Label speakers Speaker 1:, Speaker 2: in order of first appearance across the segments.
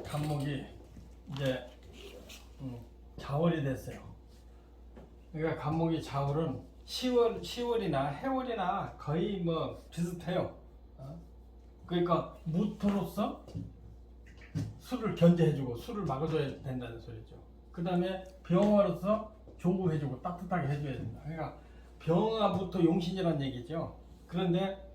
Speaker 1: 간목이 이제 자월이 됐어요. 그러니까 간목이 자월은 10월이나 해월이나 거의 뭐 비슷해요. 그러니까 무토로서 술을 견제해주고 술을 막아줘야 된다는 소리죠. 그 다음에 병화로서 조구해주고 따뜻하게 해줘야 된다. 그러니까 병화무토 용신이라는 얘기죠. 그런데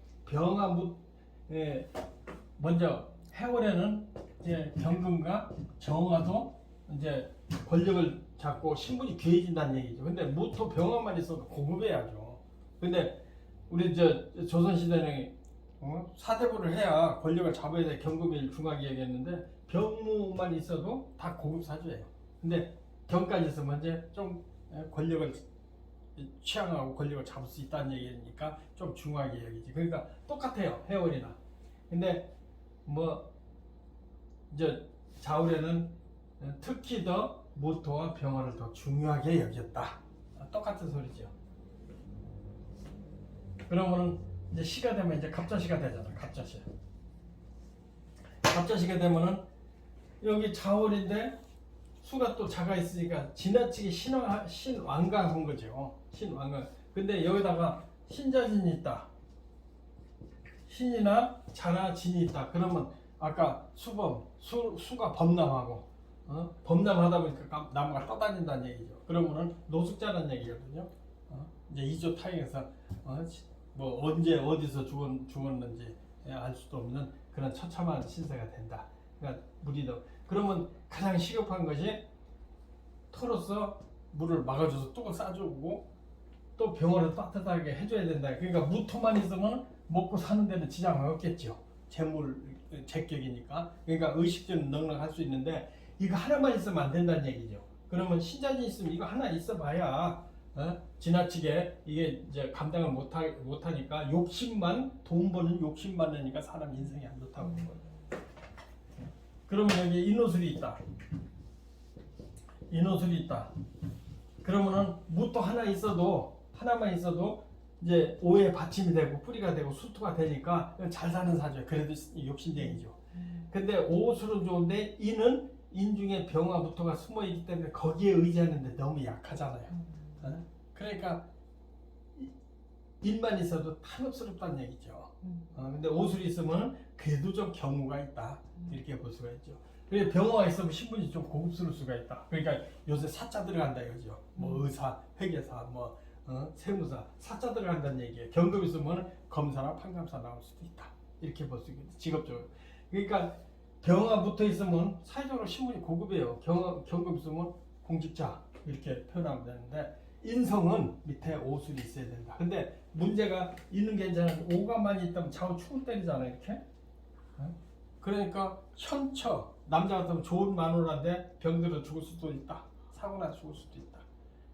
Speaker 1: 먼저 해월에는 이제 경금과 정화도 이제 권력을 잡고 신분이 귀해진다는 얘기죠. 근데 무토 병화만 있어도 고급해야죠. 근데 우리 조선시대는 사대부를 해야 권력을 잡아야 돼. 경금일 중하게 얘기했는데 병무만 있어도 다 고급 사주예요. 근데 경까지 있으면 이제 좀 권력을 취향하고 권력을 잡을 수 있다는 얘기니까 좀 중요하게 여기지. 그러니까 똑같아요, 해월이나. 근데 뭐 이제 자월에는 특히 더 무토와 병화를 더 중요하게 여겼다. 똑같은 소리죠. 그러면은 이제 시가 되면 이제 갑자시가 되잖아. 갑자시. 갑자시가 되면은 여기 자월인데 수가 또 자가 있으니까 지나치게 신왕강한 거죠. 신왕강. 근데 여기다가 신자진이 있다. 신이나 자나 진이 있다. 그러면 아까 수가 범람하고 범람하다 보니까 나무가 떠다닌다는 얘기죠. 그러면은 노숙자라는 얘기거든요. 이제 이조 타행에서 뭐 언제 어디서 죽었는지 알 수도 없는 그런 처참한 신세가 된다. 그러니까 무리도. 그러면 가장 시급한 것이 토로서 물을 막아줘서 뚝을 싸주고 또 병원을 따뜻하게 해줘야 된다. 그러니까 무토만 있으면 먹고 사는 데는 지장은 없겠죠. 제격이니까. 그러니까 의식주는 넉넉할 수 있는데 이거 하나만 있으면 안 된다는 얘기죠. 그러면 신자진 있으면 이거 하나 있어봐야 지나치게 이게 이제 감당을 못하니까 돈 버는 욕심만 내니까 사람 인생이 안 좋다고 보는 거죠. 그러면 여기 인호술이 있다. 그러면은 무토 하나만 있어도 이제 오해 받침이 되고 뿌리가 되고 수토가 되니까 잘 사는 사주예요. 그래도 욕심쟁이죠. 근데 오술은 좋은데 인은 인중에 병화 무토가 숨어 있기 때문에 거기에 의지하는데 너무 약하잖아요. 그러니까 인만 있어도 탐욕스럽다는 얘기죠. 근데 오술이 있으면 그래도 좀 경우가 있다. 이렇게 볼 수가 있죠. 그리고 병화가 있으면 신분이 좀 고급스러울 수가 있다. 그러니까 요새 사자 들어간다 이거죠. 뭐 의사, 회계사, 세무사, 사자 들어간다는 얘기예요. 경금 있으면 검사나 판검사 나올 수도 있다. 이렇게 볼 수 있겠죠. 직업적으로. 그러니까 병화 붙어 있으면 사회적으로 신분이 고급이에요. 경금 있으면 공직자 이렇게 표현하면 되는데 인성은 밑에 오술이 있어야 된다. 근데 문제가 있는 게 이제 오가만 있다면 좌우 축을 때리잖아 이렇게. 그러니까 현처 남자 같으면 좋은 마누라인데 병들어 죽을 수도 있다. 사고 나서 죽을 수도 있다.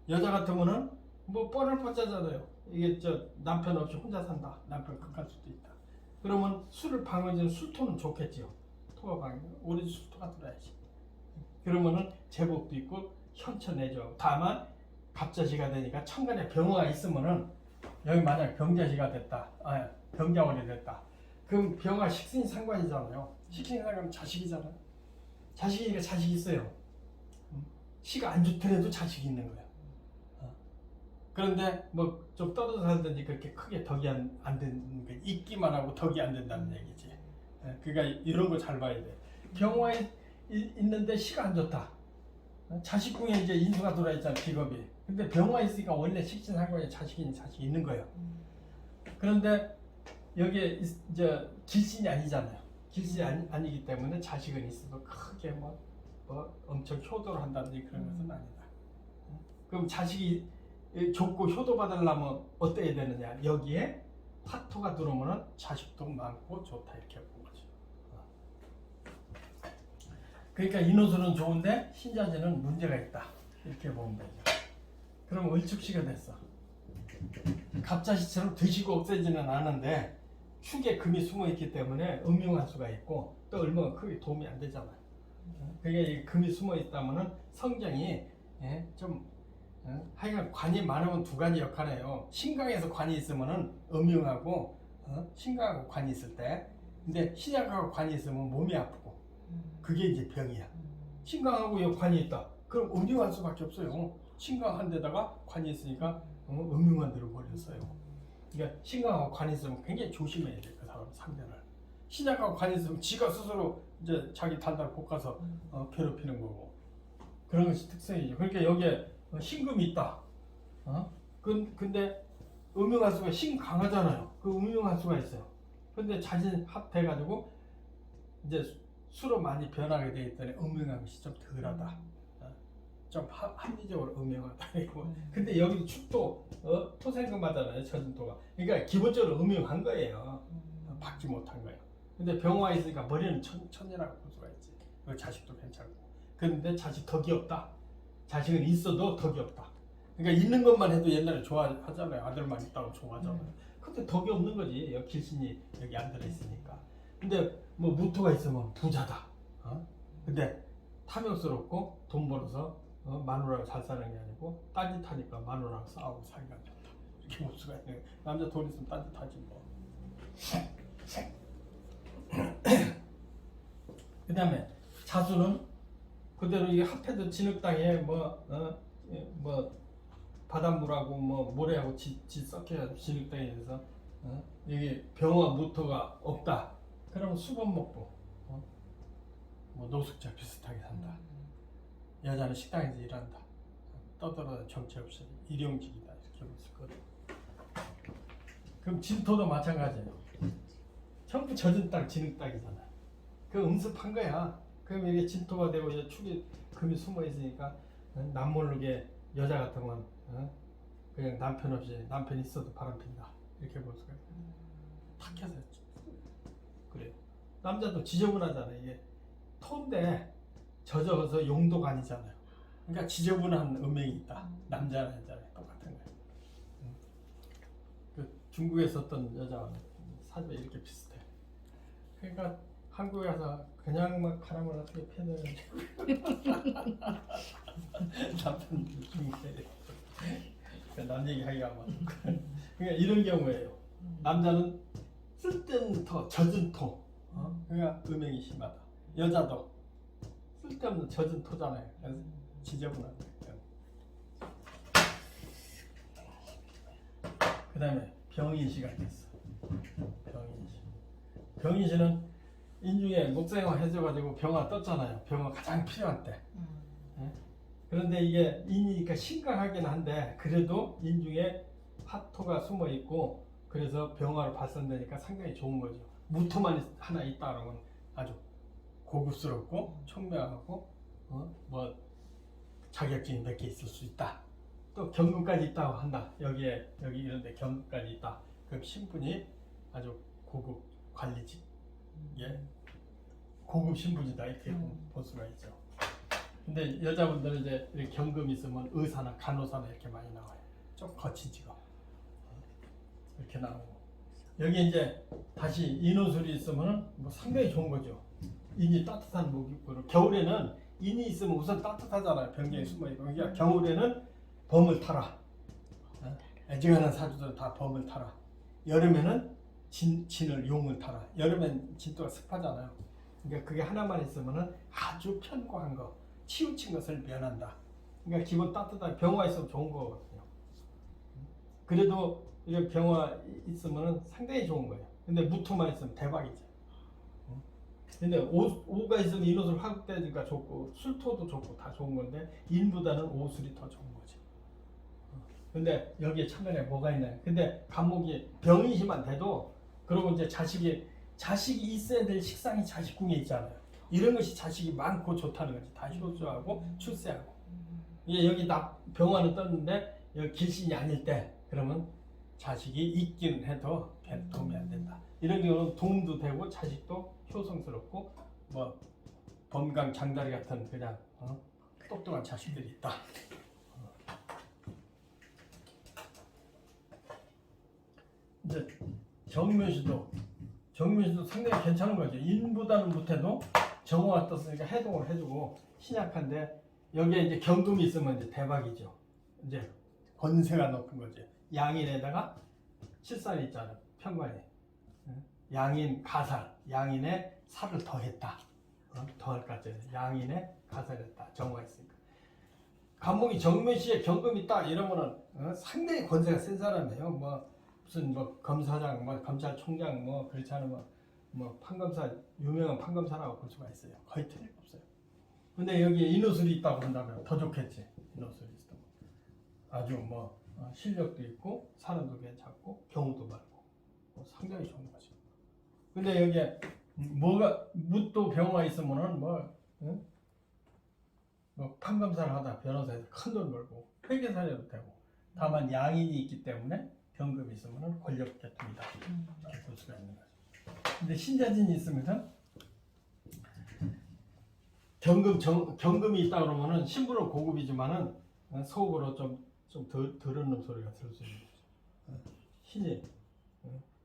Speaker 1: 여자 같으면은 뭐 뻔할 뻔하잖아요. 이게 남편 없이 혼자 산다. 남편 극할 수도 있다. 그러면 술을 방어해주는 술토는 좋겠지요. 토가 방어. 오로지 술토가 들어야지. 그러면은 제복도 있고 현처 내죠. 다만 갑자시가 되니까 천간에 병화가 있으면은 여기 만약 병자시가 됐다. 병자월이 됐다. 그럼 병화 식신이 상관이잖아요. 식신이 상관은 자식이잖아요. 자식이니까 자식이 있어요. 시가 안 좋더라도 자식이 있는 거예요. 그런데 뭐 좀 떨어져 살든지 그렇게 크게 덕이 안 되는 게 있기만 하고 덕이 안 된다는 얘기지. 그러니까 이런 거 잘 봐야 돼. 병화에 있는데 시가 안 좋다. 자식궁에 이제 인수가 들어있잖아 직업이. 근데 병화 있으니까 원래 식신 상관에 자식이 있는 거예요. 그런데 여기에 이제 길신이 아니잖아요. 길신이 아니기 때문에 자식은 있어도 크게 뭐 엄청 효도를 한다든지 그런 것은 아니다. 그럼 자식이 좋고 효도 받으려면 어때야 되느냐? 여기에 화토가 들어오면 자식도 많고 좋다 이렇게 본 거죠. 그러니까 인호술은 좋은데 신자진은 문제가 있다 이렇게 보면 되죠. 그럼 을축시가 됐어. 갑자시처럼 드시고 없애지는 않은데 축에 금이 숨어 있기 때문에 음흉할 수가 있고 또 얼마나 크게 도움이 안 되잖아요. 그게 금이 숨어 있다면은 성장이 좀 하여간 관이 많으면 두 가지 역할해요. 신강에서 관이 있으면은 음흉하고 신강하고 관이 있을 때. 근데 신약하고 관이 있으면 몸이 아프고 그게 이제 병이야. 신강하고 여기 관이 있다. 그럼 음흉할 수밖에 없어요. 신강한 데다가 관이 있으니까 음흉한 데로 버렸어요. 그러니까 신강하고 관이 있으면 굉장히 조심해야 돼. 그 사람 상대를. 신약하고 관이 있으면 지가 스스로 이제 자기 달달 볶아서 괴롭히는 거고. 그런 것이 특성이죠. 그러니까 여기에 신금이 있다. 근데 음흉할 수가 신 강하잖아요. 그 음흉할 수가 있어요. 근데 자신 합해가지고 이제 수로 많이 변하게 돼 있더니 음흉한 것이 좀 덜하다. 좀 합리적으로 음흉하다. 근데 여기도 축도 토생금하잖아요. 저진토가. 그러니까 기본적으로 음흉한 거예요. 받지 못한 거예요. 근데 병화가 있으니까 머리는 천이라고 볼 수가 있지. 자식도 괜찮고. 그런데 자식 덕이 없다. 자식은 있어도 덕이 없다. 그러니까 있는 것만 해도 옛날에 좋아하잖아요. 아들만 있다고 좋아하잖아요. 근데 덕이 없는 거지. 여기 길신이 여기 안 들어있으니까. 근데 뭐 무토가 있으면 부자다. 근데 탐욕스럽고 돈 벌어서 마누라랑 잘 사는 게 아니고 딴짓하니까 마누라랑 싸우고 사이가 안 좋다. 이렇게 볼 수가 있는 거예요. 남자 돈 있으면 딴짓하지 뭐. 그 다음에 자수는 그대로 이게 합해도 진흙땅에 뭐 바닷물하고 뭐 모래하고 지 섞여가지고 진흙땅에 대해서 여기 병화 무토가 없다. 그러면 수범목도 뭐 노숙자 비슷하게 산다. 여자는 식당에서 일한다. 떠들어도 정체 없이 일용직이다. 이렇게 볼 수 있거든. 그럼 진토도 마찬가지예요. 전부 젖은 땅, 진흙 땅이잖아. 그 음습한 거야. 그럼 이게 진토가 되고 이제 축이 금이 숨어 있으니까 남모르게 여자 같으면 그냥 남편 없이 남편 있어도 바람핀다. 이렇게 볼 수가 있어. 탁해서 그래요. 남자도 지저분하잖아요. 이게 토인데 젖어서 용도가 아니잖아요. 그러니까 지저분한 음행이 있다. 남자나 여자나 똑같은 거예요. 그 중국에 있었던 여자 사주가 이렇게 비슷해. 그러니까 한국에 와서 그냥 막 바람을 어떻게 패는 남편 중국에 남 얘기하기가 막 그러니까 이런 경우예요. 남자는 쓸데없는 토, 젖은 토. 그러니까 음행이 심하다. 여자도 쓸데없는 젖은 토잖아요. 그래서 지저분한 거예요. 그 다음에 병인시가 있어. 병인시. 병인시는 인중에 목생화 해줘가지고 병화 떴잖아요. 병화 가장 필요한 때. 그런데 이게 인이니까 심각하긴 한데 그래도 인중에 화토가 숨어 있고 그래서 병화로 발산되니까 상당히 좋은 거죠. 무토만 하나 있다 그러면 아주 고급스럽고 총명하고 뭐 자격증이 몇 개 있을 수 있다. 또 경금까지 있다고 한다. 여기 이런데 경금까지 있다. 그럼 신분이 아주 고급 관리직, 예, 고급 신분이다 이렇게 볼 수가 있죠. 근데 여자분들은 이제 이렇게 경금이 있으면 의사나 간호사나 이렇게 많이 나와요. 좀 거친 직업 이렇게 나오고 여기 이제 다시 인호술이 있으면 뭐 상당히 좋은 거죠. 인이 따뜻한 목이고 겨울에는 인이 있으면 우선 따뜻하잖아요. 병경에 숨어 있고 그러니까 겨울에는 범을 타라. 애증하는 사주들은 다 범을 타라. 여름에는 진을 용을 타라. 여름엔 진토가 습하잖아요. 그러니까 그게 하나만 있으면 아주 편고한 거, 치우친 것을 면한다. 그러니까 기본 따뜻한 병화 있으면 좋은 거거든요. 그래도 이렇게 병화 있으면 상당히 좋은 거예요. 근데 무토만 있으면 대박이죠. 근데 오가 있으면 인호술 화급되니까 좋고 술토도 좋고 다 좋은 건데 인보다는 오술이 더 좋은 거죠. 근데 여기에 참견에 뭐가 있나요? 근데 간목이 병이시만 돼도 그러고 이제 자식이 있어야 될 식상이 자식궁에 있잖아요. 이런 것이 자식이 많고 좋다는 거지. 다 효주하고 출세하고. 이게 여기 병화는 떴는데 여기 길신이 아닐 때 그러면 자식이 있기는 해도 별 도움이 안 된다. 이런 경우는 도움도 되고 자식도 효성스럽고 뭐 범강 장다리 같은 그냥 똑똑한 자식들이 있다. 이제 정묘시도 상당히 괜찮은 거죠. 인보다는 못해도 정화가 떴으니까 해동을 해주고 신약한데 여기에 이제 경금이 있으면 이제 대박이죠. 이제 권세가 높은 거죠. 양인에다가 칠살이 있잖아요. 편관에 양인 가살, 양인에 살을 더했다. 더할 까지 양인에 가설했다. 정화했으니까. 간목이 정묘시에 경금이 있다 이러면은 상당히 권세가 센 사람이에요. 뭐 무슨 뭐 검사장, 뭐 검찰총장, 뭐 그렇지 않으면 뭐 판검사 유명한 판검사라고 볼 수가 있어요. 거의 틀림없어요. 근데 여기에 인호술이 있다고 한다면 더 좋겠지. 인호술이 있다면 아주 뭐 실력도 있고 사람도 괜찮고 경우도 많고 상당히 좋은 거죠. 근데 여기에 뭐가 묻도 병화가 있으면은 뭐 판검사를 하다 변호사에서 큰 돈 벌고 회계사료도 되고 다만 양인이 있기 때문에 경금이 있으면 권력계통이다 이렇게 볼 수가 있는 거죠. 근데 신자진이 있으면 경금이 있다 그러면은 신부는 고급이지만은 속으로 좀 더러운 소리가 들을 수 있는 거죠. 신이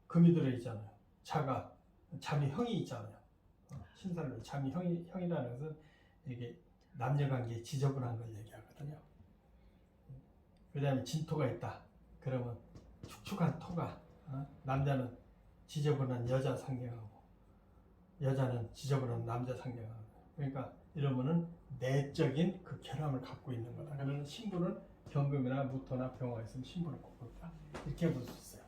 Speaker 1: 금이 들어 있잖아요. 자가 잠이 형이 있잖아요. 신살로 잠이 형이라는 것은 이게 남녀관계에 지저분한 걸 얘기하거든요. 그 다음에 진토가 있다. 그러면 축축한 토가 남자는 지저분한 여자 상징하고 여자는 지저분한 남자 상징하고 그러니까 이러면은 내적인 그 결함을 갖고 있는 거다. 그러면 신부는 경금이나 무토나 병화가 있으면 신부는 꼭 볼다. 이렇게 볼 수 있어요.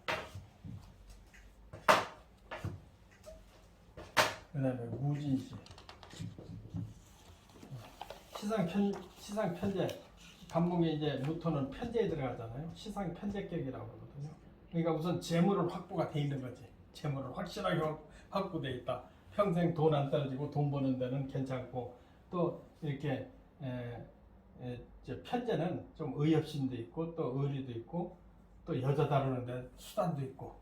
Speaker 1: 그 다음에 무진시 시상 편제 간목에 이제 무토는 편제에 들어가잖아요. 시상 편제격이라고 하거든요. 그러니까 우선 재물은 확보가 돼 있는 거지. 재물은 확실하게 확보돼 있다. 평생 돈 안 떨어지고 돈 버는 데는 괜찮고 또 이렇게 편제는 좀 의협심도 있고 또 의리도 있고 또 여자 다루는데 수단도 있고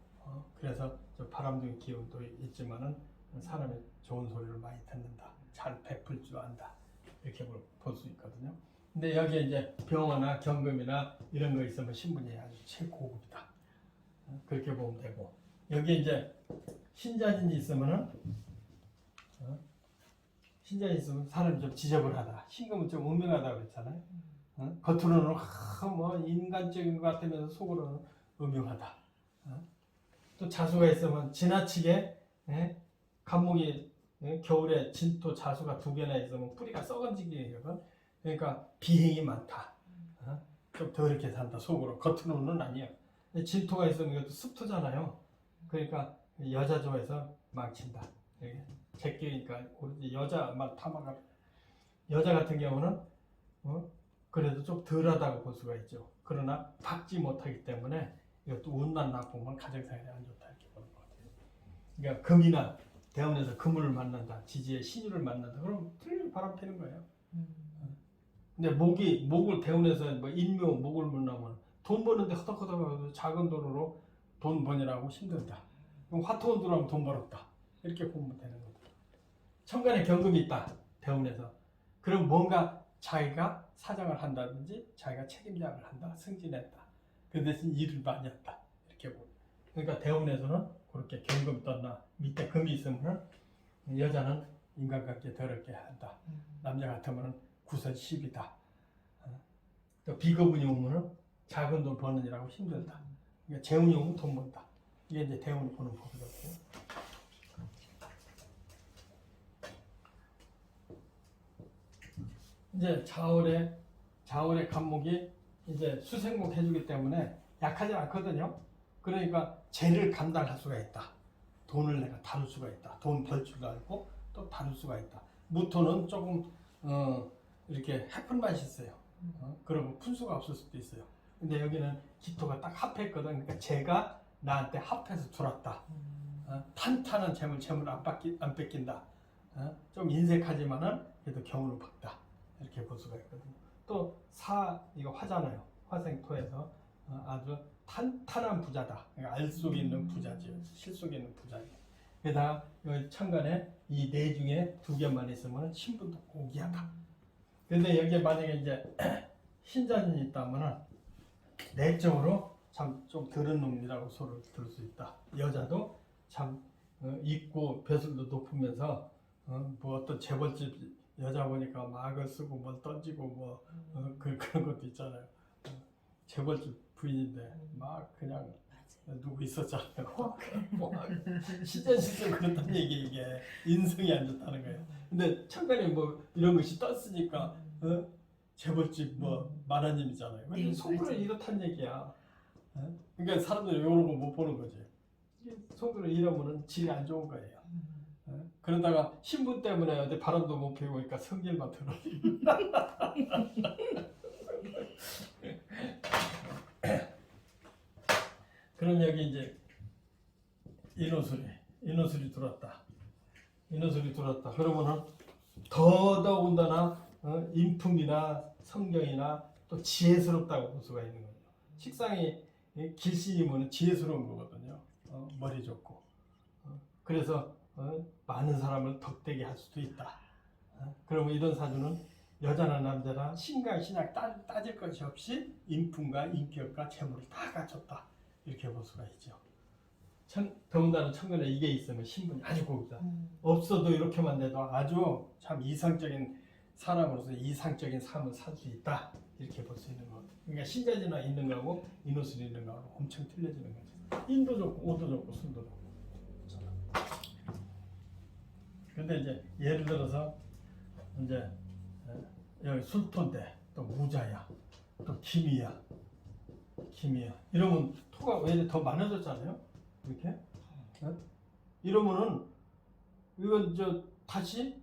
Speaker 1: 그래서 좀 바람둥이 기운도 있지만은 사람이 좋은 소리를 많이 듣는다. 잘 베풀 줄 안다. 이렇게 볼 수 있거든요. 근데 여기에 이제 병화나 경금이나 이런 거 있으면 신분이 아주 최고급이다. 그렇게 보면 되고 여기에 이제 신자진이 있으면은 신자진이 있으면 사람이 좀 지저분하다. 신금은 좀 음흉하다 그랬잖아요. 겉으로는 뭐 인간적인 것 같으면서 속으로는 음흉하다. 또 자수가 있으면 지나치게 간목이 겨울에 진토 자수가 2개나 있으면 뿌리가 썩어지기거든. 그러니까 비행이 많다. 좀 더럽게 산다. 속으로. 겉으로는 아니에요. 진토가 있으면 이것도 습토잖아요. 그러니까 여자 좋아해서 망친다. 제끼니까 여자만 탐하가 여자 같은 경우는 그래도 좀 덜하다고 볼 수가 있죠. 그러나 박지 못하기 때문에 이것도 운만 나쁘면 가정생활이 안 좋다 이렇게 보는 것 같아요. 그러니까 금이나 대원에서 금을 만난다, 지지의 신유를 만난다. 그럼 틀리게 바람 피는 거예요. 근데 목을 대운에서 뭐 인묘 목을 만나면 돈 버는데 허덕허덕하고 작은 돈으로 돈 버느라고 힘들다. 그럼 화토원 들어가면 돈 벌었다. 이렇게 보면 되는 겁니다. 천간에 경금이 있다. 대운에서. 그럼 뭔가 자기가 사장을 한다든지 자기가 책임장을 한다. 승진했다. 그 대신 일을 많이 했다. 이렇게 보면. 그러니까 대운에서는 그렇게 경금이 떴나 밑에 금이 있으면 여자는 인간관계 더럽게 한다. 남자 같으면 구설십이다. 또 비거분이 오면 작은 돈 버는 일하고 힘들다. 그러니까 재운이 오면 돈 번다. 이게 이제 대운을 보는 법이거든요. 이제 자월의 간목이 이제 수생목 해주기 때문에 약하지 않거든요. 그러니까 죄를 감당할 수가 있다. 돈을 내가 다룰 수가 있다. 돈 벌 줄도 알고 또 다룰 수가 있다. 무토는 조금 이렇게 해픈 맛이 있어요. 그러고 푼수가 없을 수도 있어요. 근데 여기는 기토가 딱 합했거든. 그러니까 제가 나한테 합해서 들었다. 탄탄한 재물 안 뺏긴다. 좀 인색하지만은 그래도 경우는 박다. 이렇게 볼 수가 있거든요. 또 이거 화잖아요. 화생토에서 아주 탄탄한 부자다. 그러니까 알 속에 있는 부자지요. 실 속에 있는 부자지. 게다가 여기 천간에 이 네 중에 2개만 있으면 신분도 고귀하다. 근데 여기에 만약에 이제 신자진이 있다면은 내적으로 참 좀 더러운 놈이라고 소리를 들을 수 있다. 여자도 참 있고 벼슬도 높으면서 뭐 어떤 재벌집 여자 보니까 막을 쓰고 뭘 던지고 뭐 그런 것도 있잖아요. 재벌집 부인인데 막 그냥 누구 있었잖아요. 신자실은 그렇다는 얘기 이게 인성이 안 좋다는 거예요. 근데 천간에 뭐 이런 것이 떴으니까 재벌집 뭐 마라님이잖아요. 근데
Speaker 2: 네,
Speaker 1: 속으로
Speaker 2: 맞아요.
Speaker 1: 이렇단 얘기야. 그러니까 사람들이 이런 거 못 보는 거지. 속으로 이러면은 질이 안 좋은 거예요. 그러다가 신분 때문에 어디 바람도 못 피우고 그러니까 성질만 들어. 그럼 여기 이제 인호술이 들어왔다. 인호술이 들어왔다. 그러면은 더더군다나 인품이나 성경이나 또 지혜스럽다고 볼 수가 있는 거죠. 식상이 길신이면 지혜스러운 거거든요. 머리 좋고. 그래서 많은 사람을 덕되게 할 수도 있다. 그러면 이런 사주는 여자나 남자나 신강 신약 따질 것이 없이 인품과 인격과 재물을 다 갖췄다. 이렇게 볼 수가 있죠. 더군다나 천간에 이게 있으면 신분이 아주 고급다. 없어도 이렇게만 돼도 아주 참 이상적인 사람으로서 이상적인 삶을 살 수 있다. 이렇게 볼 수 있는 거. 그러니까 신자지나 있는 거하고 인호술이 있는 거하고 엄청 틀려지는 거죠. 인도 좋고 오도 좋고 술도 좋고. 근데 이제 예를 들어서 이제 여기 술토인데 또 무자야, 또 김이야 이러면 토가 왜 더 많아졌잖아요. 이렇게 이러면은 이건 다시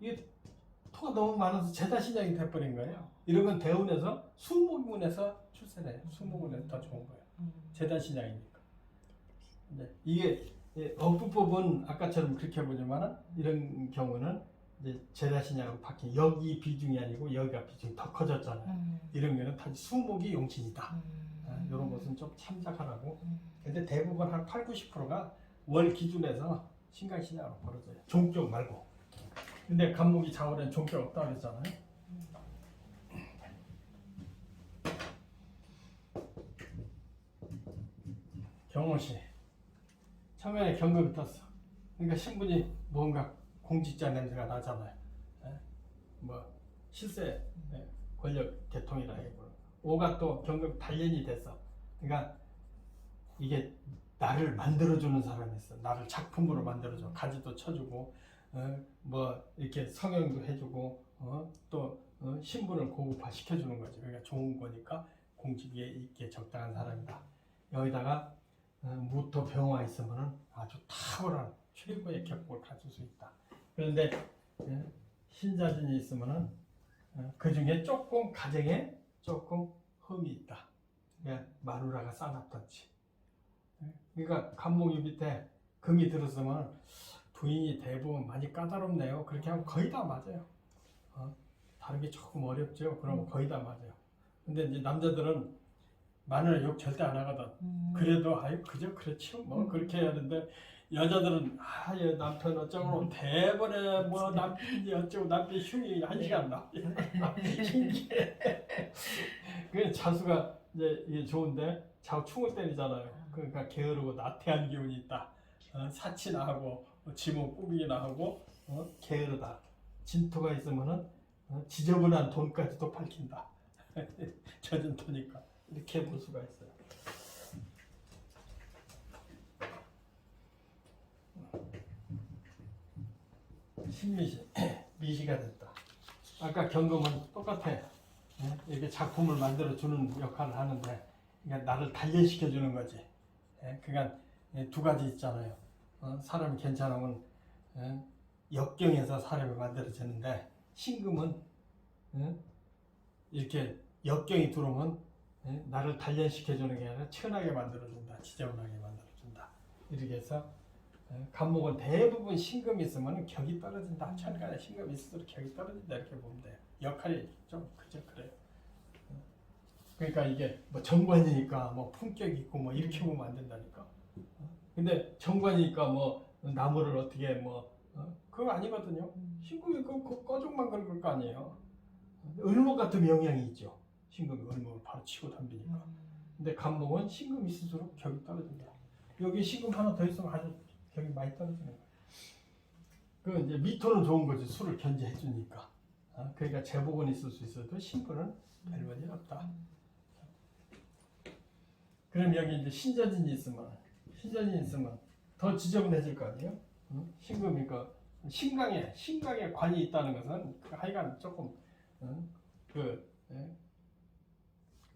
Speaker 1: 이게 토가 너무 많아서 재다신장이 돼버린 거예요. 이런 건 대운에서 수목운에서 출세해요. 수목운에서 더 좋은 거예요. 재다신장이니까. 근데 이게 억부법은 아까처럼 그렇게 보지만 이런 경우는 이제 재다신장으로 바뀐 여기 비중이 아니고 여기가 비중이 더 커졌잖아요. 이런 거는 다시 수목이 용신이다. 이런 것은 좀 참작하라고. 근데 대부분 한 80~90%가 월 기준에서 신강신약으로 벌어져요. 종격 말고. 근데 간목이 자월엔 종격 없다고 그랬잖아요. 경호시 처음에 경금이 떴어. 그러니까 신분이 뭔가 공직자 냄새가 나잖아요. 뭐 실세 권력 계통이라 해고 오가 또 경금 단련이 됐어. 그러니까 이게 나를 만들어주는 사람이 있어. 나를 작품으로 만들어줘. 가지도 쳐주고 뭐 이렇게 성형도 해주고 또 신분을 고급화 시켜주는 거지. 그러니까 좋은 거니까 공직에 있게 적당한 사람이다. 여기다가 무토 병화 있으면은 아주 탁월한 최고의 격복을 가질 수 있다. 그런데 신자진이 있으면은 그 중에 조금 가정에 조금 흠이 있다. 그러니까 마누라가 싸납던지. 그러니까 간목이 밑에 금이 들었으면 부인이 대부분 많이 까다롭네요. 그렇게 하면 거의 다 맞아요. 다른 게 조금 어렵죠. 그러면 거의 다 맞아요. 근데 이제 남자들은 마누라 욕 절대 안 하거든. 그래도 아유 그저 그렇죠. 뭐 그렇게 해야 하는데 여자들은 얘 남편 어쩌고 대번에 뭐 남편이 어쩌고 남편 흉이 한 시간 나. 신기해. 그 자수가 이제 이게 좋은데 자꾸 충을 때리잖아요. 그러니까 게으르고 나태한 기운이 있다. 사치나 하고 지목 꾸미기나 하고 게으르다. 진토가 있으면은 지저분한 돈까지도 밝힌다. 젖은 토니까 이렇게 볼 수가 있어요. 신미시 미시가 됐다. 아까 경금은 똑같아. 이렇게 작품을 만들어 주는 역할을 하는데, 그러니까 나를 단련시켜 주는 거지. 그러니까 두 가지 있잖아요. 사람이 괜찮으면 역경에서 사람이 만들어지는데, 신금은 이렇게 역경이 들어오면 나를 단련시켜 주는 게 아니라 천하게 만들어 준다. 지저분하게 만들어 준다. 이렇게 해서 간목은 대부분 신금이 있으면 격이 떨어진다. 천간에 신금이 있을수록 격이 떨어진다. 이렇게 보면 돼요. 역할이 좀 그저 그래요. 그러니까 이게 뭐 정관이니까 뭐 품격 있고 뭐 이렇게 보면 안 된다니까. 근데 정관이니까 뭐 나무를 어떻게 뭐 그거 아니거든요. 신금이 그 꺼죽만 긁을 거 아니에요. 을목 같은 영향이 있죠. 신금이 을목을 바로 치고 덤비니까. 근데 간목은 신금이 있을수록 격이 떨어진다. 여기 신금 하나 더 있으면 아주 격이 많이 떨어지는 거예요. 그 이제 미토는 좋은 거지. 술을 견제해 주니까. 그러니까 재복은 있을 수 있어도 신금은 별 원이 없다. 그럼 여기 이제 신자진이 있으면 더 지저분해질 거 아니에요? 응? 신금이니까 신강에 관이 있다는 것은 하여간 조금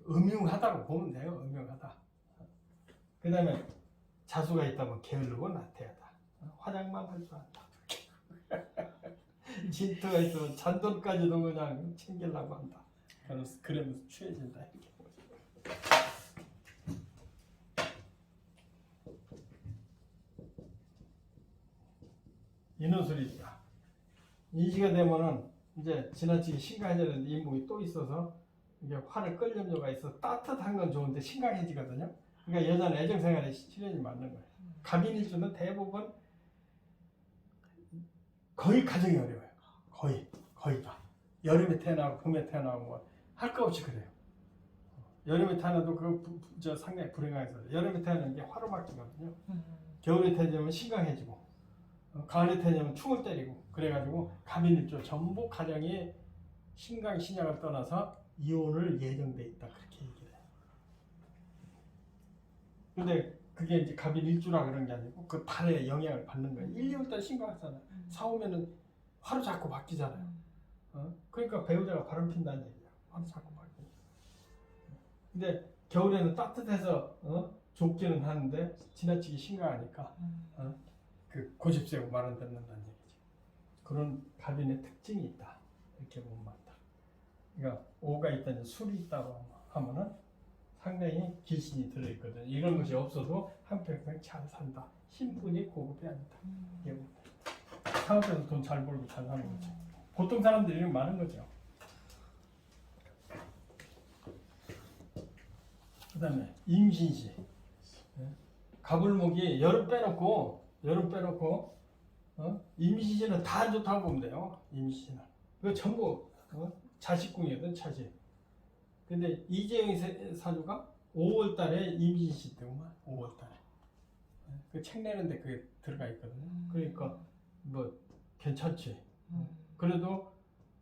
Speaker 1: 음흉하다고 보면 돼요. 음흉하다. 그 다음에 자수가 있다면 게으르고 나태하다. 화장만 할 줄 안다. 진토가 있으면 잔돈까지도 그냥 챙기려고 한다. 그러면서 취해진다. 이렇게 보죠. 인호술이 있다. 인시가 되면은 이제 지나치게 심각해지는 인목이 또 있어서 이게 화를 끌 염려가 있어 따뜻한 건 좋은데 심각해지거든요. 그러니까 여자는 애정생활에 시련이 많는 거예요. 갑인일주는 대부분 거의 가정이 어려워요. 거의 다. 여름에 태어나고 봄에 태어나고 뭐 할 거 없이 그래요. 여름에 태어나도 저 상당히 불행하게 여름에 태어나는 게 화로 막히거든요. 겨울에 태어나면 심각해지고 가을에 태어나면 충을 때리고 그래가지고 갑인일주 전부 가정이 신강 신약을 떠나서 이혼을 예정돼 있다 그렇게 얘기를 해요. 근데 그게 이제 갑인일주라 그런 게 아니고 그 달의 영향을 받는 거예요. 1, 2월달 심각하잖아요. 4, 5면은 화로 자꾸 바뀌잖아요. 그러니까 배우자가 바람 핀다는 얘기야. 화로 자꾸 바뀌니까. 근데 겨울에는 따뜻해서 좋기는 하는데 지나치게 심각하니까 그 고집 세고 말 안 듣는다는 얘기죠. 그런 갑인의 특징이 있다. 이렇게 보면 맞다. 그러니까 오가 있다는 술이 있다고 하면은 상당히 기신이 들어있거든. 이런 것이 없어도 한평생 잘 산다. 신분이 고급이 아니다. 사업에서 돈 잘 벌고 잘 사는 거죠. 보통 사람들이 많은 거죠. 그 다음에 임신시. 가불목이 여름 빼놓고 임신시는 다 안 좋다고 보면 돼요. 임신시는. 그거 전부 자식궁이거든 자식. 근데 이재영이 사주가 5월달에 임신시 때구만. 5월달에. 그 책 내는데 그게 들어가 있거든요. 그러니까 뭐 괜찮지. 그래도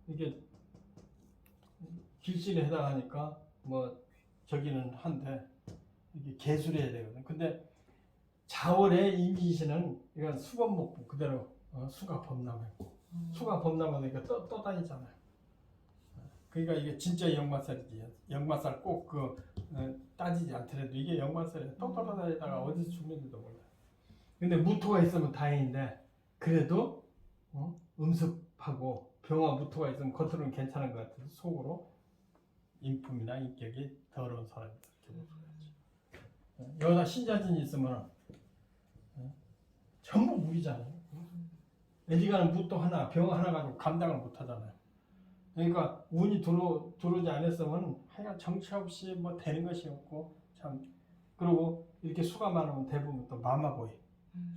Speaker 1: 이게 길신에 해당하니까 뭐 저기는 한데 이게 개술이 해야 되거든. 근데 자월에 임신시는 이건 수범목부 그대로 수가 범람했고 수가 범람하니까 떠다니잖아요. 그러니까 이게 진짜 역마살이지. 역마살 꼭 따지지 않더라도 이게 역마살이야. 떠다니다가 어디서 죽는지도 몰라. 근데 무토가 있으면 다행인데 그래도 음습하고 병화 무토가 있으면 겉으로는 괜찮은 것 같아서 속으로 인품이나 인격이 더러운 사람이다. 여기다 신자진이 있으면 전부 무리잖아요. 애지간한 무토 하나, 병 하나 가지고 감당을 못 하잖아요. 그러니까 운이 들어오지 않았으면 하여간 정처 없이 뭐 되는 것이 없고 참 그리고 이렇게 수가 많으면 대부분 또 마마보이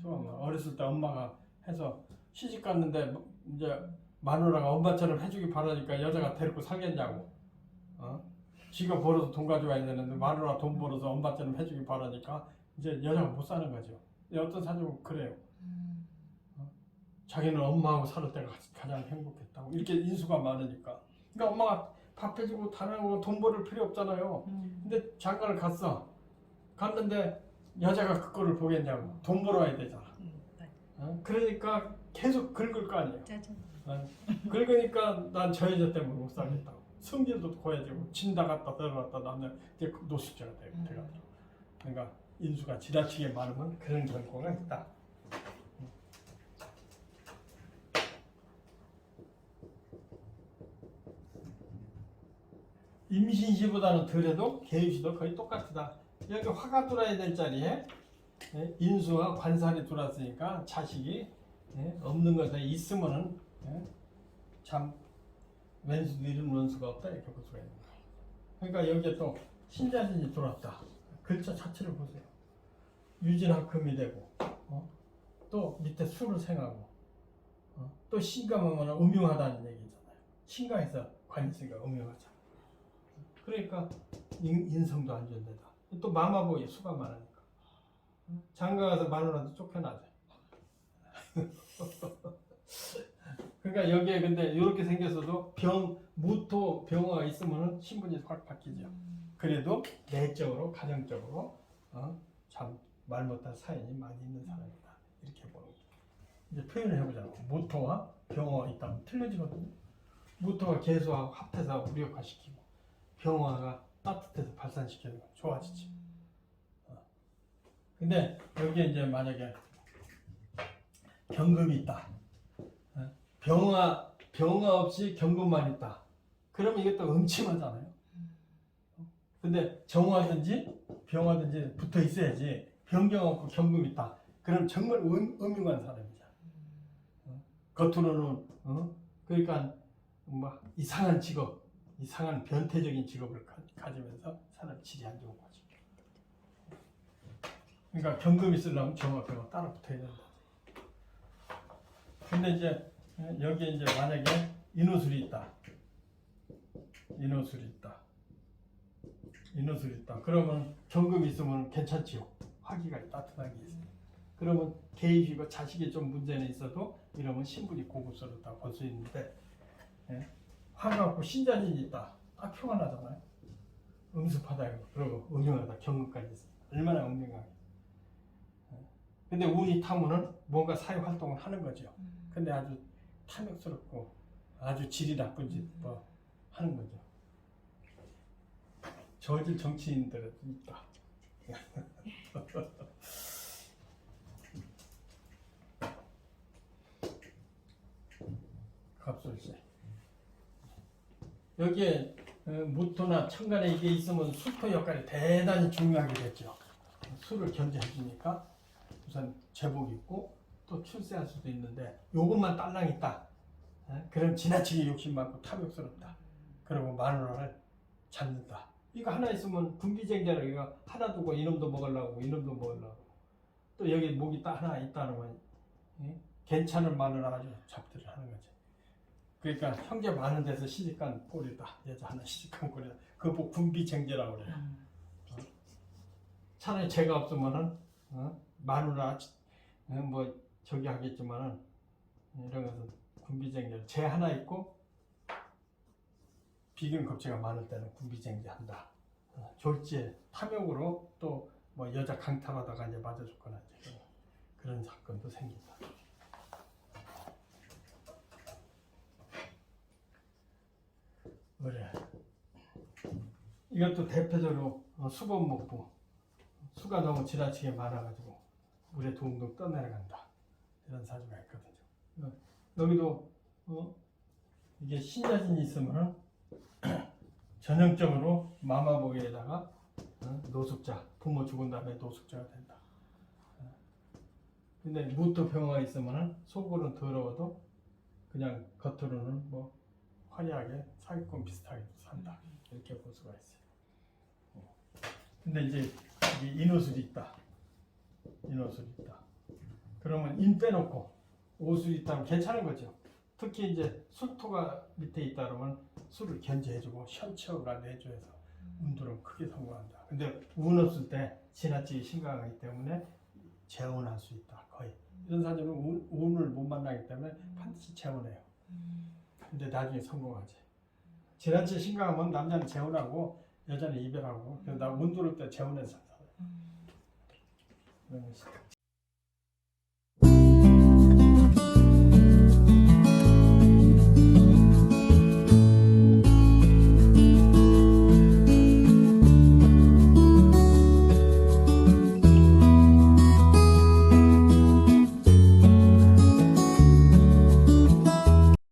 Speaker 1: 수가 많아. 어렸을 때 엄마가 해서 시집 갔는데 이제 마누라가 엄마처럼 해주기 바라니까 여자가 데리고 살겠냐고. 지가 벌어서 돈 가져와야 되는데 마누라 돈 벌어서 엄마처럼 해주기 바라니까 이제 여자가 못 사는 거죠. 어떤 사람은 그래요. 자기는 엄마하고 살을 때가 가장 행복했다고 이렇게 인수가 많으니까. 그러니까 엄마가 밥 해주고 다른 거 돈 벌을 필요 없잖아요. 근데 장가를 갔는데 여자가 그거를 보겠냐고. 돈 벌어야 되잖아. 그러니까 계속 긁을 거 아니에요. 긁으니까 난 저 여자 때문에 못 살겠다고. 성질도 고야지고 진다 갔다 들어갔다 나면 이제 노숙자가 되거든요. 그러니까 인수가 지나치게 많으면 그런 결과가 있다. 임신시보다는 덜해도 개유시도 거의 똑같다. 여기 화가 들어야 될 자리에 인수와 관살이 들어왔으니까 자식이 없는 것에 있으면은 참 왼수도 이런 원수가 없다 이렇게 볼 수가 있는 거예요. 그러니까 여기에 또 신자진이 들어왔다. 글자 자체를 보세요. 유진학 금이 되고 또 밑에 수를 생하고 또 신감하면 음흉하다는 얘기잖아요. 신강에서 관이 있으니까 음흉하잖아. 그러니까 인성도 안 좋은데다 또 마마보이 수가 많으니까 장가 가서 마누라도 쫓겨나죠. 그러니까 여기에 근데 이렇게 생겼어도 무토 병화가 있으면 신분이 확 바뀌죠. 그래도 내적으로 가정적으로 참 말 못할 사연이 많이 있는 사람이다. 이렇게 보는 거죠. 이제 표현을 해보자고. 모토와 병화가 있다면 틀려지거든요. 모토가 개수하고 합해서 무력화시키고 병화가 따뜻해서 발산시키는 거 좋아지지. 근데 여기에 이제 만약에 경금이 있다. 병화 없이 경금만 있다. 그러면 이것도 음침하잖아요. 근데 정화든지 병화든지 붙어 있어야지. 병경 없고 경금이 있다. 그럼 정말 음흉한 사람이잖아. 겉으로는 그러니까 뭐 이상한 직업, 이상한 변태적인 직업을 가지면서 사람 질이 안 좋은 거지. 그러니까 경금이 있으려면 정화, 병화 따로 붙어야 된다. 근데 이제 여기에 이제 만약에 인호술이 있다. 인호술이 있다. 그러면 경금이 있으면 괜찮지요. 화기가 따뜻하게 있어요. 그러면 개입이고 자식이 좀 문제는 있어도 이러면 신분이 고급스럽다고 볼 수 있는데, 화가 없고 신자진이 있다. 딱 표가 나잖아요. 음습하다 그러고 음흉하다 경금까지 있어요. 얼마나 음흉하게. 근데 운이 타면은 뭔가 사회 활동을 하는 거죠. 근데 아주 탐욕스럽고 아주 질이 나쁜 짓 뭐 하는 거죠. 저질 정치인들은 있다. 갑술세. 여기에 무토나 천간에 이게 있으면 수토 역할이 대단히 중요하게 됐죠. 수를 견제해 주니까 우선 제복이 있고 또 출세할 수도 있는데 요것만 딸랑 있다. 그럼 지나치게 욕심 많고 탐욕스럽다. 그리고 마누라를 잡는다. 이거 하나 있으면 군비쟁자라 이거 하나 두고 이놈도 먹으려고 이놈도 먹으려고 또 여기 목이 딱 하나 있다는 건 괜찮은 마누라 가지고 잡들을 하는 거지. 그러니까 형제 많은 데서 시집간 꼴이다. 여자 하나 시집간 꼴이다. 그거 뭐 군비쟁자라고 그래요. 차라리 죄가 없으면은 마누라 뭐 저기 하겠지만은 이런 것은 군비쟁자 죄 하나 있고 비견 겁재가 많을 때는 군비쟁자한다. 졸지에 탐욕으로 또 뭐 여자 강탈하다가 이제 맞아 죽거나 이제 그런 사건도 생긴다. 그래. 이것도 대표적으로 수범목부. 수가 너무 지나치게 많아가지고 물에 둥둥 떠내려간다. 이런 사주가 있거든요. 여기도 이게 신자진이 있으면 전형적으로 마마보기에다가 노숙자, 부모 죽은 다음에 노숙자가 된다. 근데 무토 병화가 있으면 속으로는 더러워도 그냥 겉으로는 뭐 화려하게 사기꾼 비슷하게 산다. 이렇게 볼 수가 있어요. 근데 이제 인호술이 있다. 그러면 인 빼놓고 오술이 있다면 괜찮은 거죠. 특히 이제 술토가 밑에 있다 그러면 술을 견제해주고 현치업을 안 해줘서 운도는 크게 성공한다. 근데 운 없을 때 지나치게 심각하기 때문에 재혼할 수 있다. 거의 이런 사주는 운을 못 만나기 때문에 반드시 재혼해요. 근데 나중에 성공하지. 지나치게 심각하면 남자는 재혼하고 여자는 이별하고 그래서 나 운 들을 때 재혼해서 살아요. 그런 것이다.